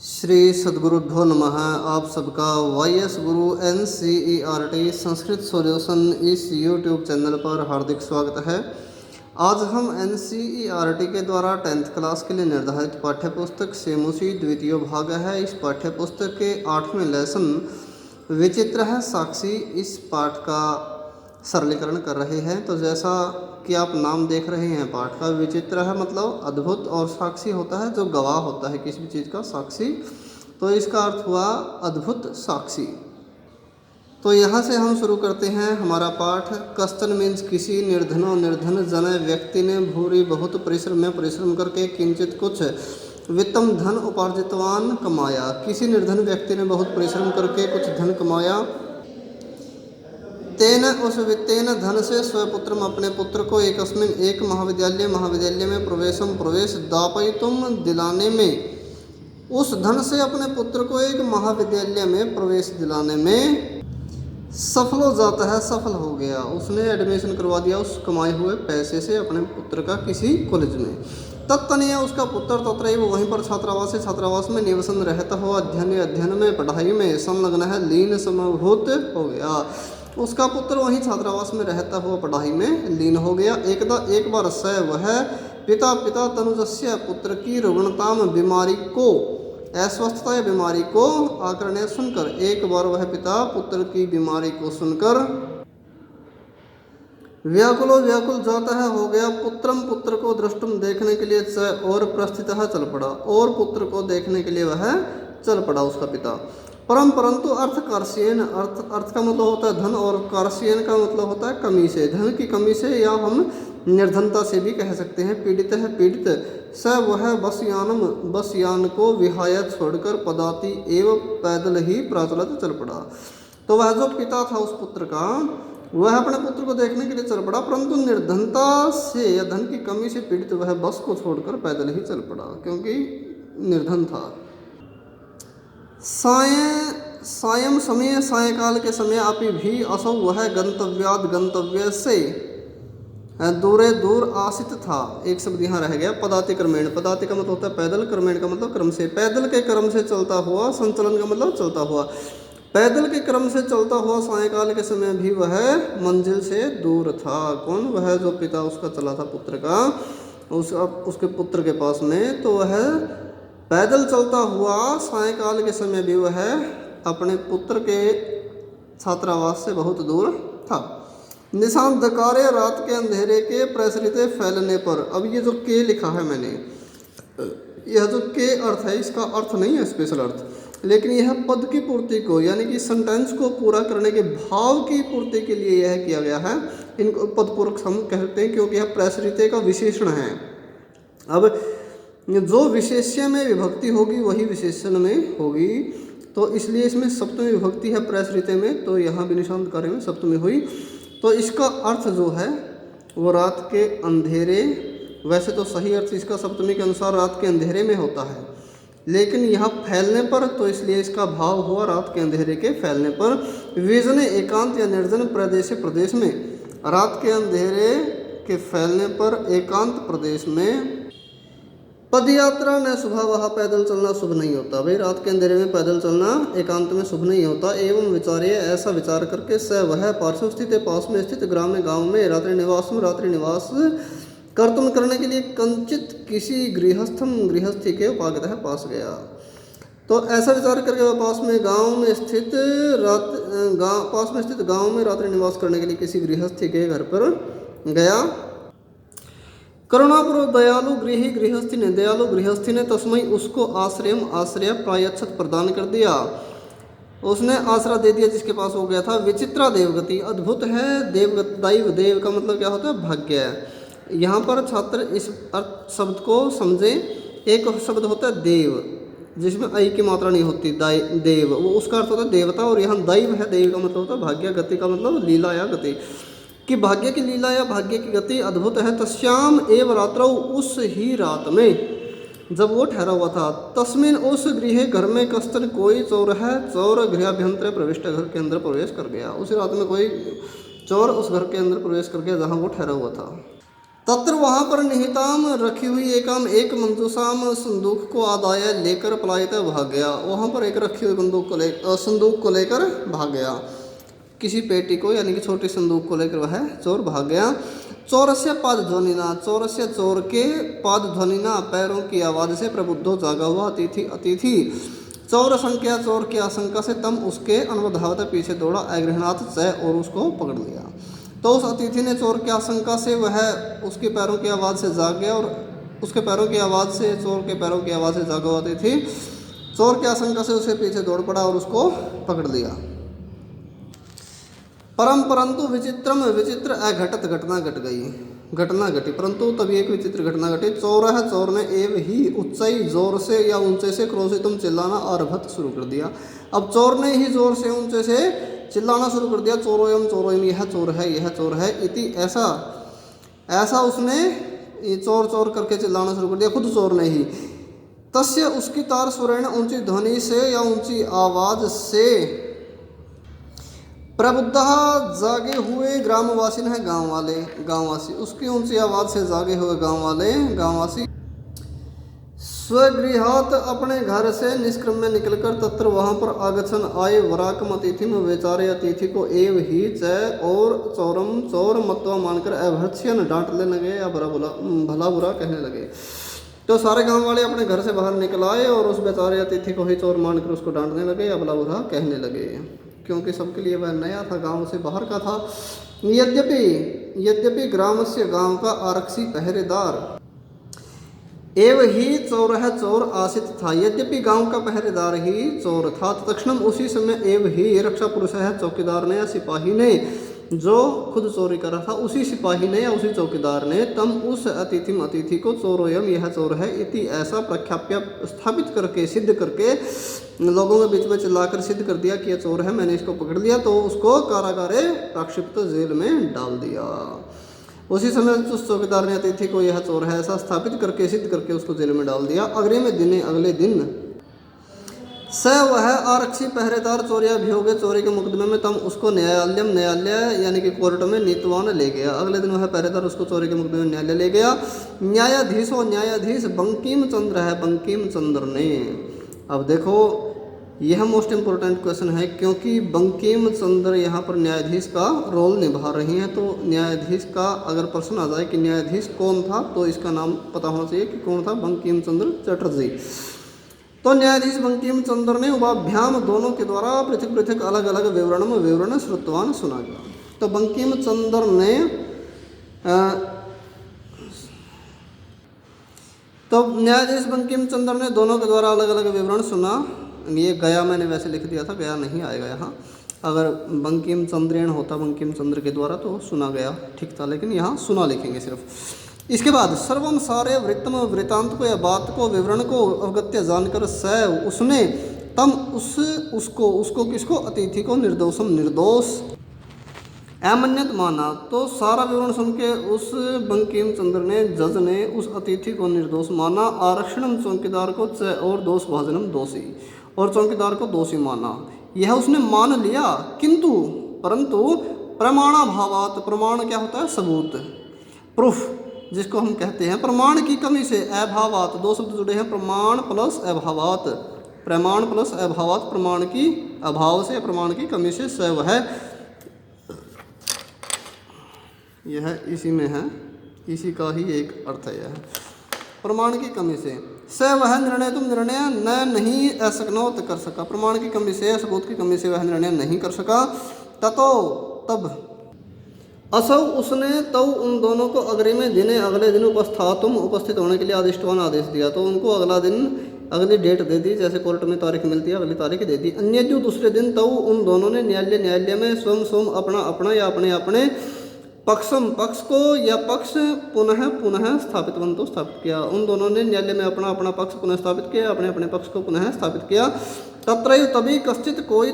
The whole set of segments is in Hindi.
श्री सद्गुरुभ्यो नमः। आप सबका YS गुरु NCERT संस्कृत सॉल्यूशन इस YouTube चैनल पर हार्दिक स्वागत है। आज हम NCERT के द्वारा 10th क्लास के लिए निर्धारित पाठ्यपुस्तक सेमुसी द्वितीय भाग है। इस पाठ्यपुस्तक के 8वें लेसन विचित्र है साक्षी, इस पाठ का सरलीकरण कर रहे हैं। तो जैसा कि आप नाम देख रहे हैं पाठ का, विचित्र है मतलब अद्भुत, और साक्षी होता है जो गवाह होता है किसी भी चीज़ का, साक्षी। तो इसका अर्थ हुआ अद्भुत साक्षी। तो यहाँ से हम शुरू करते हैं हमारा पाठ। कश्चन मीन्स किसी, निर्धनो निर्धन जन व्यक्ति ने, भूरी बहुत परिश्रम में परिश्रम करके, किंचित कुछ, वित्तम धन उपार्जितवान कमाया। किसी निर्धन व्यक्ति ने बहुत परिश्रम करके कुछ धन कमाया। तेन उस वित्तेन धन से स्वपुत्रम अपने पुत्र को एक महाविद्यालय में प्रवेश दापयितुम दिलाने में, उस धन से अपने पुत्र को एक महाविद्यालय में प्रवेश दिलाने में सफल हो जाता है, सफल हो गया। उसने एडमिशन करवा दिया उस कमाए हुए पैसे से अपने पुत्र का किसी कॉलेज में। तत्तनीय उसका पुत्र तत्रैव वहीं पर छात्रावास में निवसन रहता हुआ अध्ययन में पढ़ाई में संलग्न है, लीन समभूत हो गया। उसका पुत्र वहीं छात्रावास में रहता हुआ पढ़ाई में लीन हो गया। एक बार स वह पिता तनुजस्य पुत्र की रुग्णताम बीमारी को, अस्वस्थता या बीमारी को आकरणे सुनकर, एक बार वह पिता पुत्र की बीमारी को सुनकर व्याकुल जाता है, हो गया। पुत्र को दृष्टुम देखने के लिए च और प्रस्थितः चल पड़ा, और पुत्र को देखने के लिए वह चल पड़ा उसका पिता। परंतु अर्थ कार्शियन, अर्थ का मतलब होता है धन, और कार्शियन का मतलब होता है कमी से, धन की कमी से, या हम निर्धनता से भी कह सकते हैं। पीड़ित स वह बस यान को विहाय छोड़कर पदाति एवं पैदल ही प्रचलित चल पड़ा। तो वह जो पिता था उस पुत्र का, वह अपने पुत्र को देखने के लिए चल पड़ा, परंतु निर्धनता से या धन की कमी से पीड़ित वह बस को छोड़कर पैदल ही चल पड़ा, क्योंकि निर्धन था। सायं समय, सायकाल के समय, अपि भी असौ वह गंतव्य से दूर आसित था। एक शब्द यहाँ रह गया, पदाति क्रमेण। पदाति का मतलब होता है पैदल, क्रमेण का मतलब क्रम से, पैदल के क्रम से चलता हुआ, संचलन का मतलब चलता हुआ, पैदल के क्रम से चलता हुआ सायकाल के समय भी वह मंजिल से दूर था। कौन? वह जो पिता उसका चला था पुत्र का, उसके पुत्र के पास में, तो वह पैदल चलता हुआ सायकाल के समय भी वह अपने पुत्र के छात्रावास से बहुत दूर था। निशांतकारे, रात के अंधेरे के प्रसरित फैलने पर। अब ये जो के लिखा है मैंने, यह जो के अर्थ है, इसका अर्थ नहीं है स्पेशल अर्थ, लेकिन यह पद की पूर्ति को, यानी कि सेंटेंस को पूरा करने के भाव की पूर्ति के लिए यह किया गया है। इनको पदपूर्वक हम कहते हैं, क्योंकि यह प्रसरित का विशेषण है। अब जो विशेष्य में विभक्ति होगी वही विशेषण में होगी, तो इसलिए इसमें सप्तमी विभक्ति है प्रसरित में, तो यहाँ भी निशांतकार्य में सप्तमी हुई। तो इसका अर्थ जो है वो रात के अंधेरे, वैसे तो सही अर्थ इसका सप्तमी के अनुसार रात के अंधेरे में होता है, लेकिन यहाँ फैलने पर, तो इसलिए इसका भाव हुआ रात के अंधेरे के फैलने पर। विजन एकांत या निर्जन प्रदेश में, रात के अंधेरे के फैलने पर एकांत प्रदेश में। पदयात्रा न शुभा, वहाँ पैदल चलना शुभ नहीं होता। भाई रात के अंधेरे में पैदल चलना एकांत में शुभ नहीं होता। एवं विचार्य, ऐसा विचार करके, स वह पार्श्व स्थित, पास में स्थित, गाँव में रात्रि निवास कर्तुम करने के लिए कंचित किसी गृहस्थी के उपागत है पास गया। तो ऐसा विचार करके वह पास में स्थित गाँव में रात्रि निवास करने के लिए किसी गृहस्थी के घर पर गया। करुणापूर्व दयालु गृहस्थी ने तस्मै उसको आश्रय प्रायच्छत प्रदान कर दिया, उसने आश्रय दे दिया जिसके पास हो गया था। विचित्रा देवगति, अद्भुत है देव का मतलब क्या होता है? भाग्य। यहाँ पर छात्र इस अर्थ शब्द को समझे। एक शब्द होता है देव, जिसमें ऐ की मात्रा नहीं होती, देव, वो उसका अर्थ होता है देवता, और यहाँ दैव है, देव का मतलब होता है भाग्य, गति का मतलब लीला या गति, कि भाग्य की लीला या भाग्य की गति अद्भुत है। तस्याम एव रात्रौ, उस ही रात में जब वो ठहरा हुआ था। तस्मिन, उस गृह, घर में, कश्चन कोई चोर है, चोर गृहाभ्यंतर प्रविष्ट, घर के अंदर प्रवेश कर गया। उसी रात में कोई चोर उस घर के अंदर प्रवेश कर गया जहाँ वो ठहरा हुआ था। तत्र वहाँ पर निहिताम रखी हुई एक मंजूषाम संदूक को आदाय लेकर पलायित भाग गया। वहाँ पर एक रखी हुई संदूक को लेकर भाग गया, किसी पेटी को यानी कि छोटी संदूक को लेकर वह चोर भाग गया। चौरस्य पाद ध्वनिना, चौरस्य चोर के पाद ध्वनिना पैरों की आवाज़ से प्रबुद्धो जागा हुआ अतिथि चौर संख्या चोर की आशंका से तम उसके अनवधावत पीछे दौड़ा अग्रहणात च और उसको पकड़ लिया। तो उस अतिथि ने चोर की आशंका से वह उसके पैरों की आवाज़ से जाग गया और उसके पैरों की आवाज़ से चोर के पैरों की आवाज़ से जागा हुआ अतिथि चोर की आशंका से उसके पीछे दौड़ पड़ा और उसको पकड़ लिया। परंतु विचित्र अघटत घटना घटी परंतु तभी एक विचित्र घटना घटी। चोर ने एव ही उच्चाई जोर से या ऊंचे से क्रोशितम चिल्लाना आरभत शुरू कर दिया। अब चोर ने ही जोर से ऊंचे से चिल्लाना शुरू कर दिया, चोरोयम यह चोर है इति ऐसा उसने चोर करके चिल्लाना शुरू कर दिया, खुद चोर ने ही। तस्य उसकी तार सुरेण ऊंची ध्वनि से या ऊंची आवाज से प्रबुद्धा जागे हुए ग्रामवासी है गांववासी उसकी ऊंची आवाज से जागे हुए गांववासी स्वगृहात अपने घर से निष्क्रम में निकलकर तत्र वहां पर आगछन आए वराकम अतिथिम बेचारे अतिथि को एव ही च और चोर मत्वा मानकर अभर्ष्यन डांटने लगे या भला बुरा कहने लगे। तो सारे गांव वाले अपने घर से बाहर निकल आए और उस बेचारे अतिथि को ही चोर मानकर उसको डांटने लगे या भला बुरा कहने लगे, क्योंकि सबके लिए वह नया था, गांव से बाहर का था। यद्यपि ग्राम से गांव का आरक्षी पहरेदार एव ही चोर आसित था, यद्यपि गांव का पहरेदार ही चोर था। तत्क्षण उसी समय एव ही रक्षा पुरुष है चौकीदार ने या सिपाही ने जो खुद चोरी कर रहा था, उसी सिपाही ने या उसी चौकीदार ने तम उस अतिथि को चोरोयम यह चोर है इति ऐसा प्रख्याप्य स्थापित करके सिद्ध करके लोगों के बीच में चिल्लाकर सिद्ध कर दिया कि यह चोर है, मैंने इसको पकड़ लिया। तो उसको कारागारे प्रक्षिप्त जेल में डाल दिया। उसी समय उस चौकीदार ने अतिथि को यह चोर है ऐसा स्थापित करके सिद्ध करके उसको जेल में डाल दिया। अगले दिन स वह आरक्षी पहरेदार चोरियाभियोगे चोरी के मुकदमे में तम उसको न्यायालय यानी कि कोर्ट में नीतवान ले गया। अगले दिन वह पहरेदार उसको चोरी के मुकदमे में न्यायालय ले गया। न्यायाधीश बंकिम चंद्र है, बंकिम चंद्र ने। अब देखो यह मोस्ट इम्पोर्टेंट क्वेश्चन है, क्योंकि बंकिम चंद्र यहाँ पर न्यायाधीश का रोल निभा रही हैं। तो न्यायाधीश का अगर प्रश्न आ जाए कि न्यायाधीश कौन था तो इसका नाम पता होना चाहिए कि कौन था, बंकिम चंद्र चटर्जी। तो न्यायाधीश बंकिम चंद्र ने उभाभ्याम दोनों के द्वारा पृथक अलग अलग विवरण श्रुतवान सुना गया। तो बंकिम चंद्र ने तो न्यायाधीश बंकिम चंद्र ने दोनों के द्वारा अलग अलग विवरण सुना। ये गया मैंने वैसे लिख दिया था, गया नहीं आएगा यहाँ। अगर बंकिम चंद्रेण होता बंकिम चंद्र के द्वारा तो सुना गया ठीक था, लेकिन यहाँ सुना लिखेंगे सिर्फ। इसके बाद सर्वम सारे वृत्तम वृत्तांत को या बात को विवरण को अवगत्य जानकर सैव उसने तम उसको किसको अतिथि को निर्दोष अमन्यत माना। तो सारा विवरण सुन के उस बंकिम चंद्र ने जज ने उस अतिथि को निर्दोष माना। आरक्षणम चौकीदार को च और दोष भाजनम दोषी और चौकीदार को दोषी माना। यह उसने मान लिया, परंतु प्रमाणाभावात, प्रमाण क्या होता है, सबूत, प्रूफ जिसको हम कहते हैं, प्रमाण की कमी से अभावात, दो शब्द जुड़े हैं, प्रमाण प्लस अभावात, प्रमाण की अभाव से प्रमाण की कमी से सैव है, यह इसी में है, इसी का ही एक अर्थ है यह, प्रमाण की कमी से। स वह निर्णय तुम निर्णय नहीं असकनौत कर सका, प्रमाण की कमी से, सबूत की कमी से वह निर्णय नहीं कर सका। तब असौ उसने तव उन दोनों को अग्रिमे दिने अगले दिन उपस्थित होने के लिए आदिष्टवान आदेश दिया। तो उनको अगली डेट दे दी, जैसे कोर्ट में तारीख मिलती है अगली तारीख दे दी। अन्य जो दूसरे दिन तव उन दोनों ने न्यायालय में स्वयं अपना या अपने पक्ष को या पक्ष पुनः स्थापित किया। उन दोनों ने न्यायालय में अपना पक्ष पुनः स्थापित किया, अपने पक्ष को पुनः स्थापित किया। तभी कश्चित कोई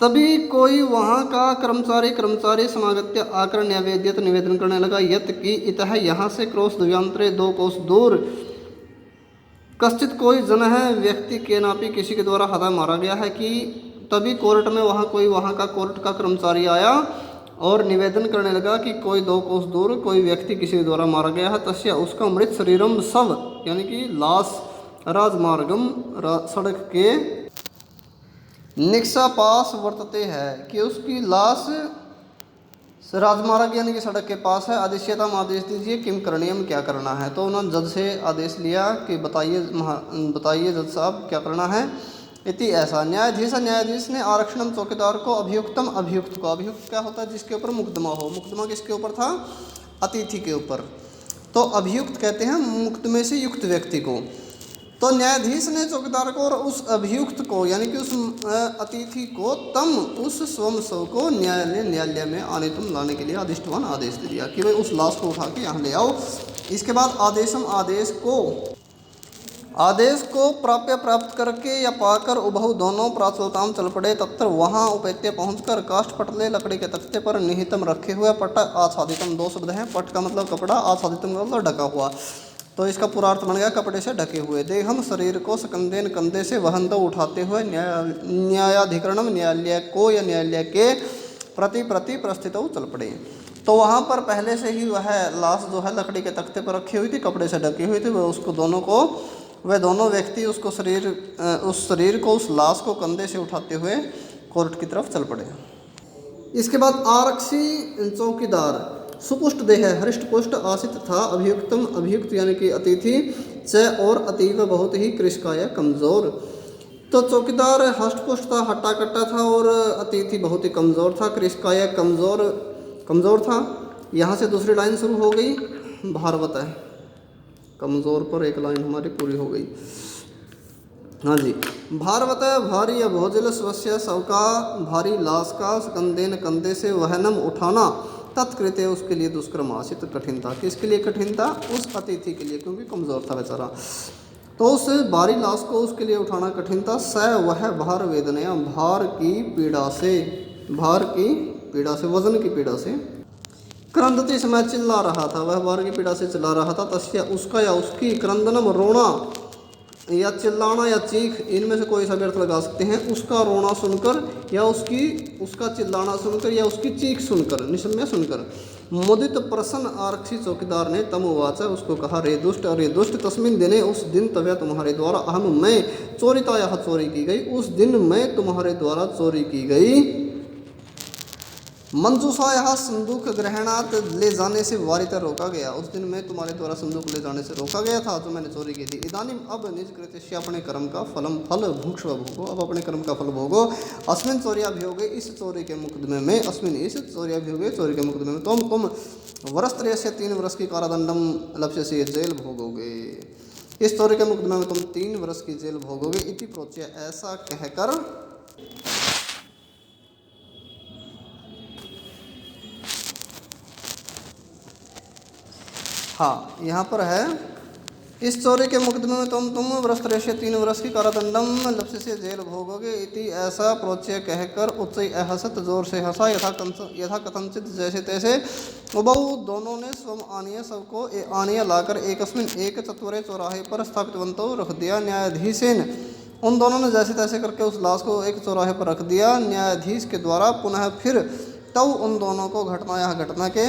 तभी कोई वहाँ का कर्मचारी समागत्य आकर न्यायवेद्यत निवेदन करने लगा यत कि इतः यहाँ से क्रोश द्व्यांतरे 2 कोस दूर कश्चित कोई जन है व्यक्ति के नापी किसी के द्वारा हदा मारा गया है। कि तभी कोर्ट में वहाँ का कोर्ट का कर्मचारी आया और निवेदन करने लगा कि कोई 2 कोस दूर कोई व्यक्ति किसी के द्वारा मारा गया है, तस्य उसका मृत शरीरम शव यानी कि लाश राजमार्गम सड़क के निक्सा पास वर्तते है कि उसकी लाश राजमार्ग यानी कि सड़क के पास है। आदेश्यता में आदेश दीजिए किम करणीयम क्या करना है। तो उन्होंने जज से आदेश लिया कि बताइए जज साहब क्या करना है। इति ऐसा न्यायाधीश ने आरक्षणम चौकीदार को अभियुक्तम अभियुक्त को, अभियुक्त क्या होता है जिसके ऊपर मुकदमा हो, मुकदमा किसके ऊपर था, अतिथि के ऊपर, तो अभियुक्त कहते हैं मुकदमे से युक्त व्यक्ति को। तो न्यायाधीश ने चौकीदार को और उस अभियुक्त को यानी कि उस अतिथि को तम उस स्वम शव को न्यायालय में आने तुम लाने के लिए आदिष्टवान आदेश दे दिया कि भाई उस लाश को उठा के यहाँ ले आओ। इसके बाद आदेश को प्राप्त करके या पाकर उभव दोनों प्राचलताम चल पड़े। तत्र वहाँ उपैत्य पहुँचकर काष्ठ पटले लकड़ी के तख्ते पर निहितम रखे हुए पट आच्छादितम, 2 शब्द हैं, पट का मतलब कपड़ा, आच्छादितम का मतलब ढका हुआ, तो इसका पूरा अर्थ बन गया कपड़े से ढके हुए। देहम शरीर को सकंदेन कंधे से वहन दो उठाते हुए न्यायाधिकरणम न्यायालय को या न्यायालय के प्रति प्रस्थित चल पड़े। तो वहाँ पर पहले से ही वह लाश जो है लकड़ी के तख्ते पर रखी हुई थी, कपड़े से ढकी हुई थी, वह दोनों व्यक्ति उस शरीर को उस लाश को कंधे से उठाते हुए कोर्ट की तरफ चल पड़े। इसके बाद आरक्षी चौकीदार सुपुष्ट देह हृष्टपुष्ट आसित था, अभियुक्त यानी कि अतिथि च और अतीव बहुत ही कृशकाय कमज़ोर। तो चौकीदार हष्टपुष्ट था, हट्टा कट्टा था, और अतिथि बहुत ही कमज़ोर था, कृशकाय कमज़ोर था। यहाँ से दूसरी लाइन शुरू हो गई, भारवत है, कमज़ोर पर एक लाइन हमारी पूरी हो गई। हाँ जी, भारवत भारी या भोजल स्वस्य सबका भारी लाश का कंधे कंधे से वहनम उठाना तत्कृत्य उसके लिए दुष्कर्म आसित कठिन था। किसके लिए कठिन था? उस अतिथि के लिए, क्योंकि कमज़ोर था बेचारा। तो उस भारी लाश को उसके लिए उठाना कठिन था। स वह भार वेदना भार की पीड़ा से वजन की पीड़ा से क्रंदते समय चिल्ला रहा था, वह भार की पीड़ा से चिल्ला रहा था। तस्य उसका या उसकी क्रंदनम रोना या चिल्लाना या चीख, इनमें से कोई सा भी अर्थ लगा सकते हैं। उसका रोना सुनकर या उसका चिल्लाना सुनकर या उसकी चीख सुनकर, निशम्य सुनकर, मुदित प्रसन्न आरक्षी चौकीदार ने तम वाचा उसको कहा, रे दुष्ट तस्मिन दिने उस दिन तव्या तुम्हारे द्वारा अहम मैं चोरिता यह चोरी की गई, उस दिन मैं तुम्हारे द्वारा चोरी की गई। मंजूसा यह संदूक ग्रहणात ले जाने से वारिता रोका गया, उस दिन मैं तुम्हारे द्वारा संदूक ले जाने से रोका गया था जो मैंने चोरी की थी। इदानीम अब निज कृत्य अपने कर्म का फल भूक्ष भोगो, अब अपने कर्म का फल भोगो। अस्मिन चौर्याभियोगे इस चोरी के मुकदमे में, अस्मिन इस चौर्याभियोगे चोरी के मुकदमे में तुम वर्षत्रय से 3 वर्ष की कारादंडम लक्ष्य से जेल भोगोगे। इस चोरी के मुकदमे में तुम 3 वर्ष की जेल भोगोगे। इति प्रोच्य, ऐसा कहकर हाँ, यहाँ पर है इस चोरी के मुकदमे में तुम वर्षत्रय से 3 वर्ष की कारादंडम लक्ष्य से जेल भोगोगे। इति ऐसा प्रोच्य कहकर उच्च अहसत जोर से हंसा, यथा कथनचित जैसे तैसे। उभौ दोनों ने स्वम आनीय सबको आनीय लाकर एक चतुरे चौराहे पर स्थापितवंतो रख दिया। न्यायाधीशेन, उन दोनों ने जैसे तैसे करके उस लाश को एक चौराहे पर रख दिया न्यायाधीश के द्वारा। पुनः फिर तब उन दोनों को घटना के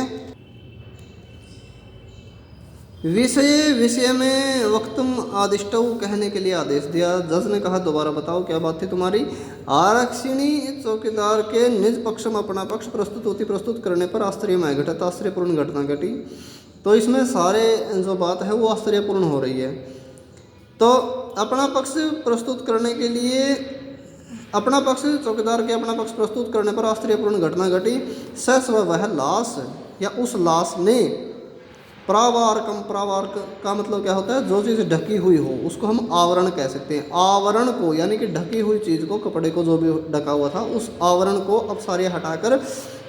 विषय में वक्तुम आदिष्टौ कहने के लिए आदेश दिया। जज ने कहा, दोबारा बताओ क्या बात थी तुम्हारी। आरक्षिणी चौकीदार के निज पक्ष में अपना पक्ष प्रस्तुत करने पर आश्चर्यपूर्ण घटना घटी। तो इसमें सारे जो बात है वो आश्चर्यपूर्ण हो रही है। तो अपना पक्ष प्रस्तुत करने के लिए चौकीदार के अपना पक्ष प्रस्तुत करने पर आश्चर्यपूर्ण घटना घटी। सस्व वह लाश या उस लाश ने प्रावार का मतलब क्या होता है? जो चीज़ ढकी हुई हो उसको हम आवरण कह सकते हैं। आवरण को यानी कि ढकी हुई चीज़ को, कपड़े को जो भी ढका हुआ था उस आवरण को अब सारे हटाकर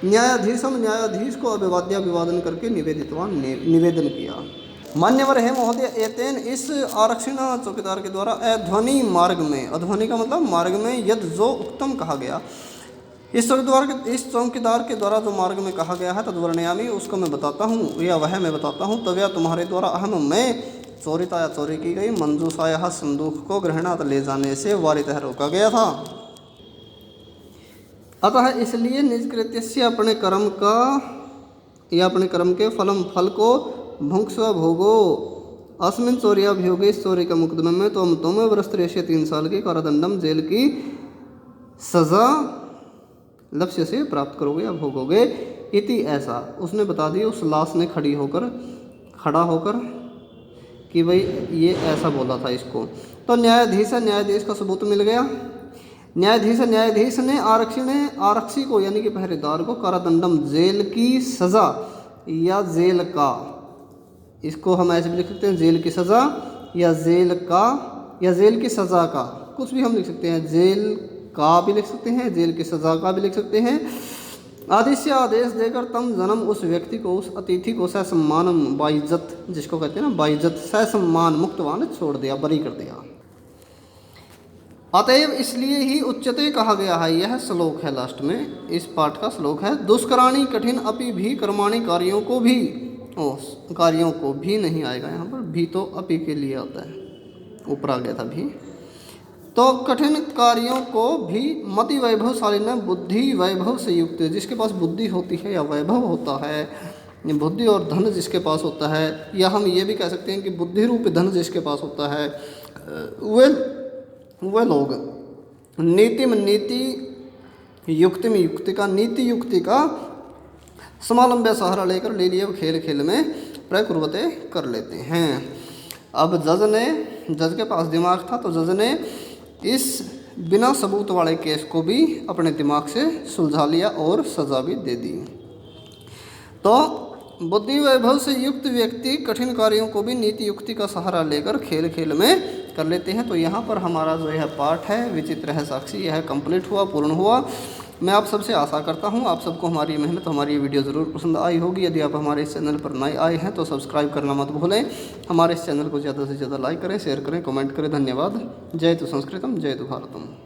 न्यायाधीश को अभिवादन करके निवेदन किया। मान्यवर है महोदय, एतेन इस आरक्षण चौकीदार के द्वारा अध्वनि मार्ग में, अध्वनि का मतलब मार्ग में, यद जो उत्तम कहा गया, इस चौकीदार के द्वारा जो मार्ग में कहा गया है, तद्वर्णयामी, उसको मैं बताता हूँ या वह मैं बताता हूँ। तव्या तुम्हारे द्वारा अहम मैं चोरिता या चोरी की गई, मंजूसा यह संदूक को ग्रहणात ले जाने से वारितः रोका गया था। अतः इसलिए निज कृत्य से अपने कर्म का या अपने कर्म के फल को भुंक्स्व भोगो। अस्मिन चौर्याभियोगे, इस चोरी के मुकदमे में तुम वर्षत्रयस्य 3 साल के कारादंडम, जेल की सजा लक्ष्य से प्राप्त करोगे या भोगोगे। इति ऐसा उसने बता दिया, उस लाश ने खड़ा होकर कि भाई ये ऐसा बोला था इसको। तो न्यायाधीश का सबूत मिल गया। न्यायाधीश ने आरक्षी को यानी कि पहरेदार को कारादंडम, जेल की सजा या जेल का, इसको हम ऐसे भी लिख सकते हैं जेल की सजा या जेल की सजा का, कुछ भी हम लिख सकते हैं, जेल का भी लिख सकते हैं, जेल की सजा का भी लिख सकते हैं। आदेश देकर तम जन्म उस व्यक्ति को, उस अतिथि को ससम्मान बाइज्जत, जिसको कहते हैं ना बाइज्जत, ससम्मान मुक्तवान छोड़ दिया, बरी कर दिया। अतएव इसलिए ही उच्चते कहा गया है। यह श्लोक है, लास्ट में इस पाठ का श्लोक है। दुष्कराणी कठिन अपि भी कर्माणि, कार्यों को भी नहीं आएगा यहाँ पर, भी तो अपि के लिए आता है, ऊपर आ गया था भी। तो कठिन कार्यों को भी मति वैभवशाली न, बुद्धि वैभव से युक्त, जिसके पास बुद्धि होती है या वैभव होता है, बुद्धि और धन जिसके पास होता है, या हम ये भी कह सकते हैं कि बुद्धि रूपी धन जिसके पास होता है, वे लोग नीति में युक्ति का समालंब्य सहारा लेकर ले लिए खेल में प्रकुर्वते कर लेते हैं। अब जज के पास दिमाग था, तो जज ने इस बिना सबूत वाले केस को भी अपने दिमाग से सुलझा लिया और सजा भी दे दी। तो बुद्धि वैभव से युक्त व्यक्ति कठिन कार्यों को भी नीति युक्ति का सहारा लेकर खेल में कर लेते हैं। तो यहाँ पर हमारा जो यह पाठ है विचित्र है साक्षी, यह कंप्लीट हुआ, पूर्ण हुआ। मैं आप सबसे आशा करता हूँ आप सबको हमारी मेहनत, हमारी ये वीडियो ज़रूर पसंद आई होगी। यदि आप हमारे इस चैनल पर नए आए हैं तो सब्सक्राइब करना मत भूलें। हमारे इस चैनल को ज़्यादा से ज़्यादा लाइक करें, शेयर करें, कमेंट करें। धन्यवाद। जय तु संस्कृतम, जय तु भारतम।